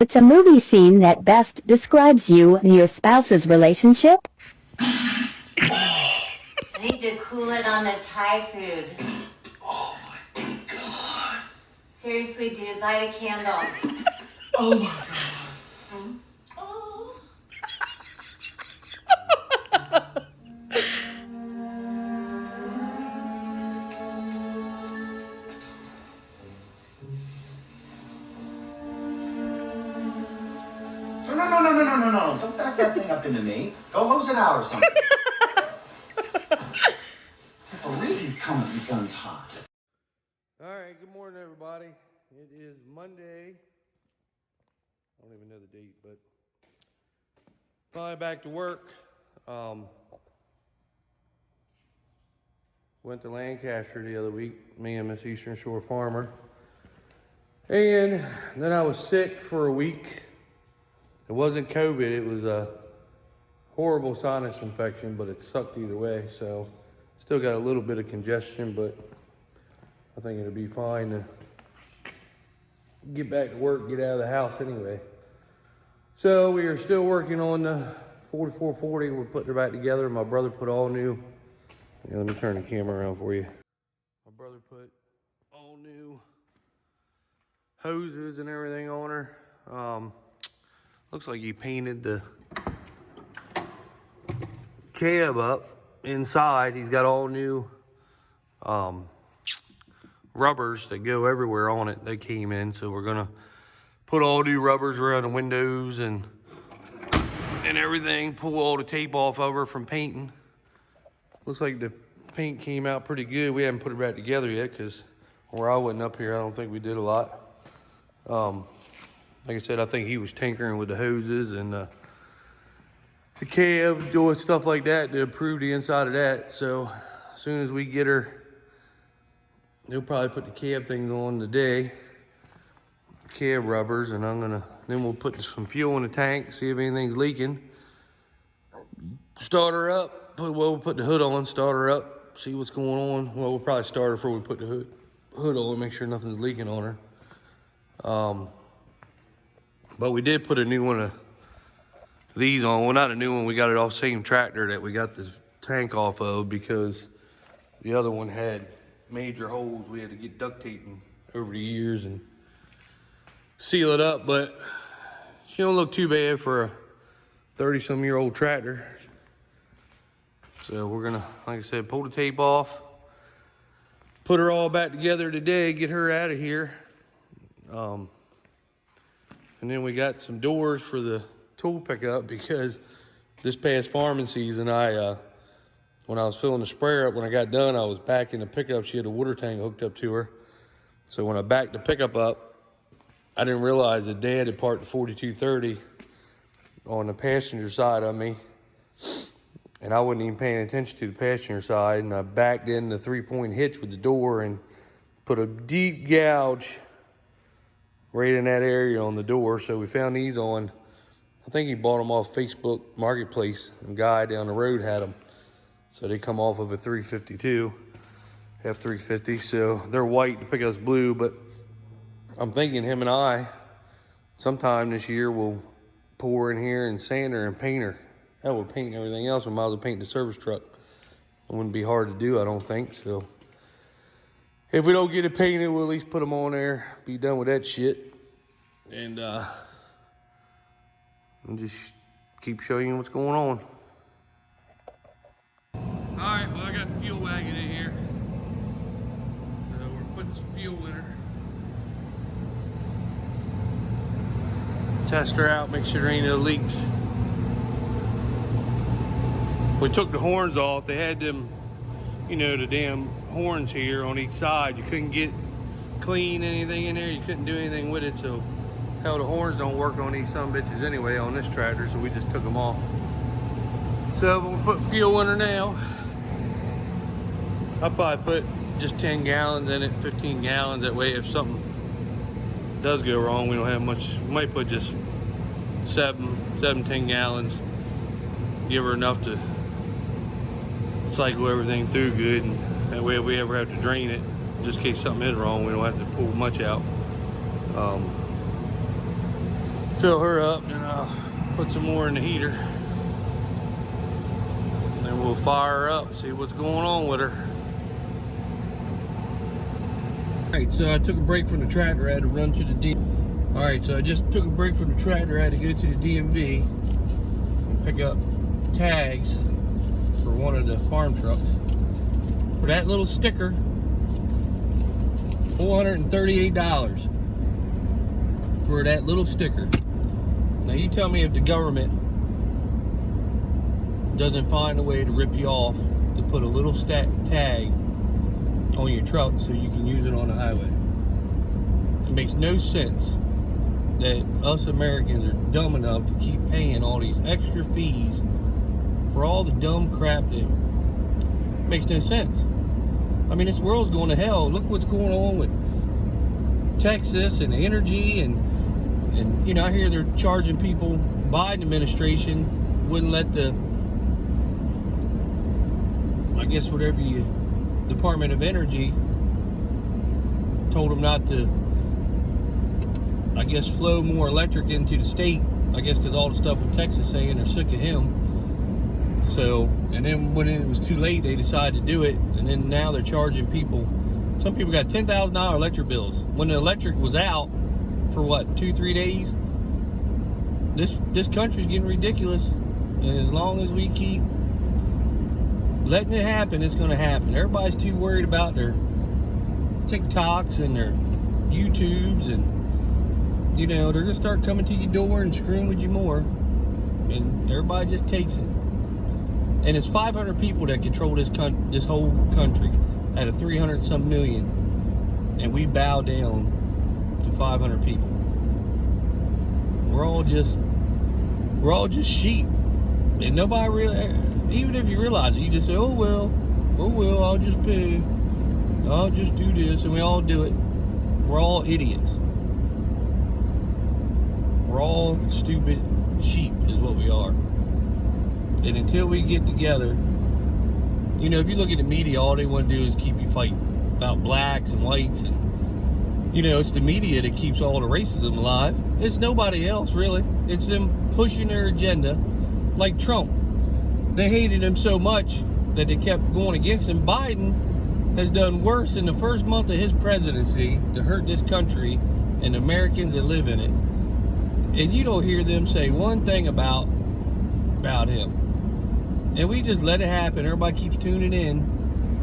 It's a movie scene that best describes you and your spouse's relationship. I need to cool it on the Thai food. Oh my god. Seriously, dude, light a candle. Oh my god. Oh. No. Don't back that thing up into me. Go hose it out or something. I believe you come at me guns hot. All right, good morning, everybody. It is Monday. I don't even know the date, but finally back to work. Went to Lancaster the other week, me and Miss Eastern Shore Farmer. And then I was sick for a week. It wasn't COVID, it was a horrible sinus infection, but it sucked either way. So still got a little bit of congestion, but I think it'll be fine to get back to work, get out of the house anyway. So we are still working on the 4440. We're putting it back together. My brother put all new, let me turn the camera around for you. My brother put all new hoses and everything on her. Looks like he painted the cab up inside. He's got all new rubbers that go everywhere on it. They came in, so we're gonna put all new rubbers around the windows and everything. Pull all the tape off of her from painting. Looks like the paint came out pretty good. We haven't put it back together yet because where I wasn't up here, I don't think we did a lot. Like I said, I think he was tinkering with the hoses and the cab, doing stuff like that to improve the inside of that. So as soon as we get her, he'll probably put the cab things on today, cab rubbers, and then we'll put some fuel in the tank, see if anything's leaking. Start her up, we'll put the hood on, start her up, see what's going on. Well, we'll probably start her before we put the hood on, make sure nothing's leaking on her. But we did put a new one of these on. Well, not a new one. We got it off same tractor that we got the tank off of because the other one had major holes. We had to get duct taping over the years and seal it up. But she don't look too bad for a 30-some-year-old tractor. So we're gonna, like I said, pull the tape off, put her all back together today, get her out of here. And then we got some doors for the tool pickup because this past farming season, when I was filling the sprayer up, when I got done, I was backing the pickup. She had a water tank hooked up to her. So when I backed the pickup up, I didn't realize that Dad had parked the 4230 on the passenger side of me. And I wasn't even paying attention to the passenger side. And I backed in the 3-point hitch with the door and put a deep gouge right in that area on the door. So we found these on, I think he bought them off Facebook Marketplace. A guy down the road had them. So they come off of a 352, F350. So they're white, the pickup's blue, but I'm thinking him and I, sometime this year, will pour in here and sand her and paint her. That would paint everything else. We might as well paint the service truck. It wouldn't be hard to do, I don't think. So if we don't get it painted, we'll at least put them on there, be done with that shit. And I'll just keep showing you what's going on. All right, well, I got the fuel wagon in here. So we're putting some fuel in her. Test her out, make sure there ain't no leaks. We took the horns off. They had them, the damn horns here on each side. You couldn't get clean anything in there. You couldn't do anything with it. So hell, the horns don't work on these some bitches anyway on this tractor. So we just took them off. So we'll put fuel in her now. I'll probably put just 10 gallons in it, 15 gallons. That way if something does go wrong, we don't have much. We might put just 10 gallons. Give her enough to cycle everything through good, and that way if we ever have to drain it, just in case something is wrong, we don't have to pull much out. fill her up, and I'll put some more in the heater. And then we'll fire her up, see what's going on with her. Alright, so I took a break from the tractor. I had to run to the DMV. Alright, so I just took a break from the tractor. I had to go to the DMV and pick up tags for one of the farm trucks. For that little sticker, $438 for that little sticker. Now you tell me if the government doesn't find a way to rip you off to put a little tag on your truck so you can use it on the highway. It makes no sense that us Americans are dumb enough to keep paying all these extra fees for all the dumb crap that makes no sense. I mean, this world's going to hell. Look what's going on with Texas and energy and you know, I hear they're charging people. Biden administration wouldn't let the, I guess whatever you, Department of Energy told them not to, I guess, flow more electric into the state. I guess because all the stuff with Texas saying they're sick of him. So, and then when it was too late, they decided to do it. And then now they're charging people. Some people got $10,000 electric bills. When the electric was out for what, 2-3 days? This country's getting ridiculous. And as long as we keep letting it happen, it's going to happen. Everybody's too worried about their TikToks and their YouTubes, and you know, they're going to start coming to your door and screwing with you more. And everybody just takes it. And it's 500 people that control this whole country out of 300 some million, and we bow down to 500 people. We're all just sheep, and nobody really. Even if you realize it, you just say, "Oh well, I'll just pay. I'll just do this," and we all do it. We're all idiots. We're all stupid sheep, is what we are. And until we get together, you know, if you look at the media, all they want to do is keep you fighting about blacks and whites, and you know, it's the media that keeps all the racism alive. It's nobody else, really. It's them pushing their agenda, like Trump. They hated him so much that they kept going against him. Biden has done worse in the first month of his presidency to hurt this country and the Americans that live in it. And you don't hear them say one thing about him. And we just let it happen. Everybody keeps tuning in,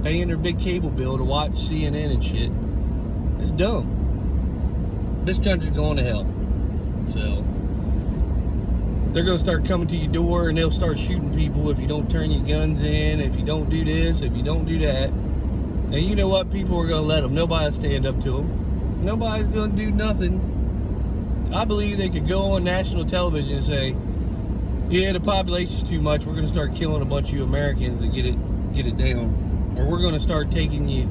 paying their big cable bill to watch CNN and shit. It's dumb. This country's going to hell. So they're going to start coming to your door, and they'll start shooting people if you don't turn your guns in, if you don't do this, if you don't do that. And you know what? People are going to let them. Nobody'll stand up to them. Nobody's going to do nothing. I believe they could go on national television and say, yeah, the population's too much. We're going to start killing a bunch of you Americans to get it down. Or we're going to start taking you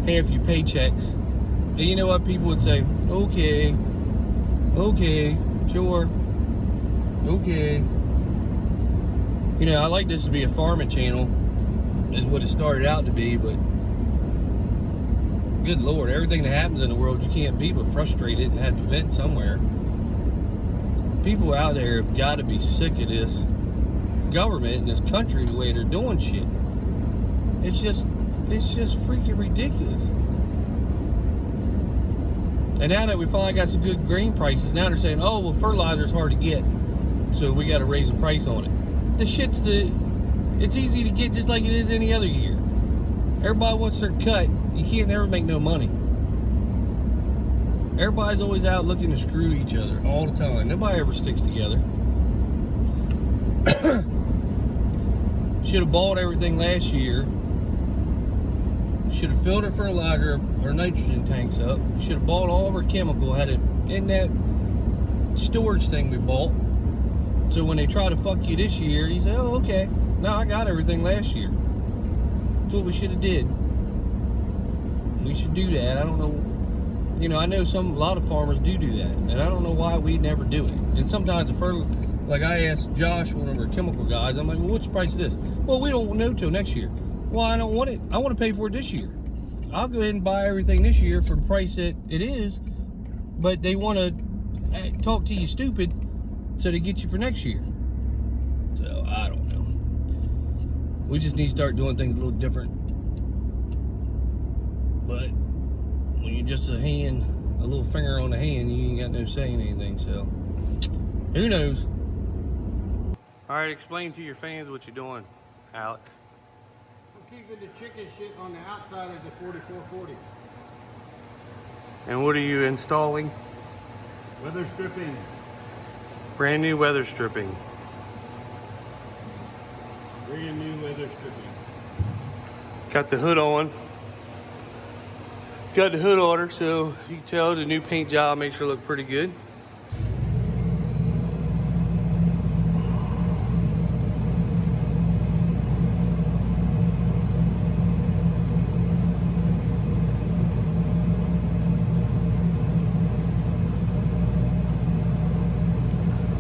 half your paychecks. And you know what? People would say, okay, sure, okay. You know, I like this to be a farming channel, is what it started out to be, but good Lord, everything that happens in the world, you can't be but frustrated and have to vent somewhere. People out there have got to be sick of this government and this country, the way they're doing shit. It's just freaking ridiculous. And now that we finally got some good grain prices, now they're saying, oh, well, fertilizer's hard to get, so we got to raise the price on it. It's easy to get just like it is any other year. Everybody wants their cut. You can't never make no money. Everybody's always out looking to screw each other all the time. Nobody ever sticks together. Should have bought everything last year. Should have filled our fertilizer or nitrogen tanks up. Should have bought all of our chemical, had it in that storage thing we bought. So when they try to fuck you this year, you say, oh, okay. No, I got everything last year. That's what we should have did. We should do that. I don't know. You know, I know a lot of farmers do that. And I don't know why we never do it. And sometimes like I asked Josh, one of our chemical guys, I'm like, well, what's the price of this? Well, we don't know till next year. Well, I don't want it. I want to pay for it this year. I'll go ahead and buy everything this year for the price that it is. But they want to talk to you stupid so they get you for next year. So I don't know. We just need to start doing things a little different. But when you're just a little finger on the hand, you ain't got no say in anything. So who knows? All right, explain to your fans what you're doing, Alex. I'm keeping the chicken shit on the outside of the 4440. And what are you installing? Weather stripping. Brand new weather stripping. Brand new weather stripping. Got the hood on. Got the hood on her, so you can tell the new paint job makes her look pretty good.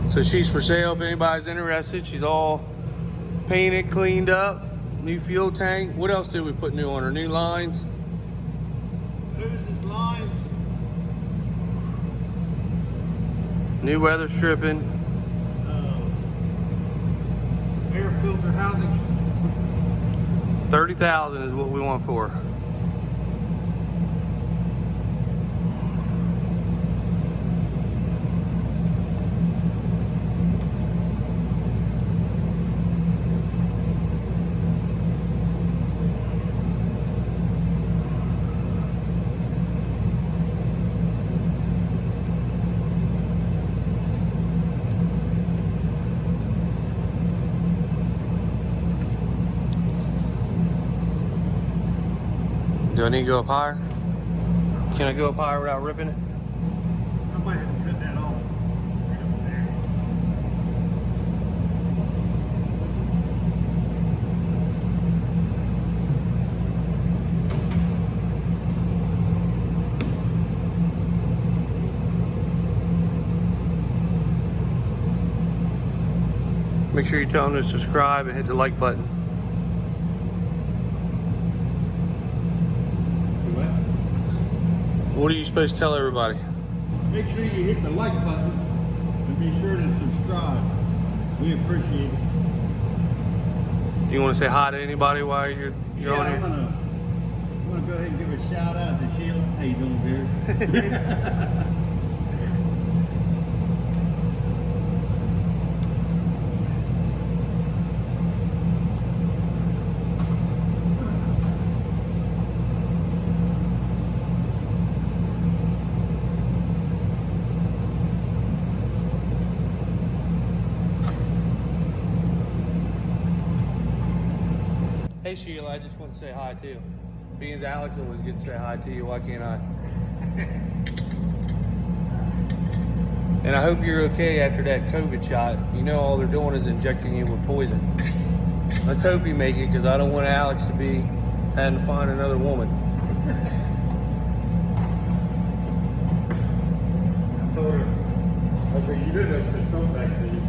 So she's for sale if anybody's interested. She's all painted, cleaned up, new fuel tank. What else did we put new on her? New lines. Hoses, lines. New weather stripping. Air filter housing. 30,000 is what we want for her. Do I need to go up higher? Can I go up higher without ripping it? I might have to cut that off. Right up there. Make sure you tell them to subscribe and hit the like button. What are you supposed to tell everybody? Make sure you hit the like button and be sure to subscribe. We appreciate it. Do you want to say hi to anybody while you're on here? I'm gonna go ahead and give a shout out to Sheila. How you doing, Bear? Hey Sheila, I just want to say hi too. Being that Alex always gets to say hi to you, why can't I? And I hope you're okay after that COVID shot. You know all they're doing is injecting you with poison. Let's hope you make it, because I don't want Alex to be having to find another woman. I told her, you did this for some vaccine.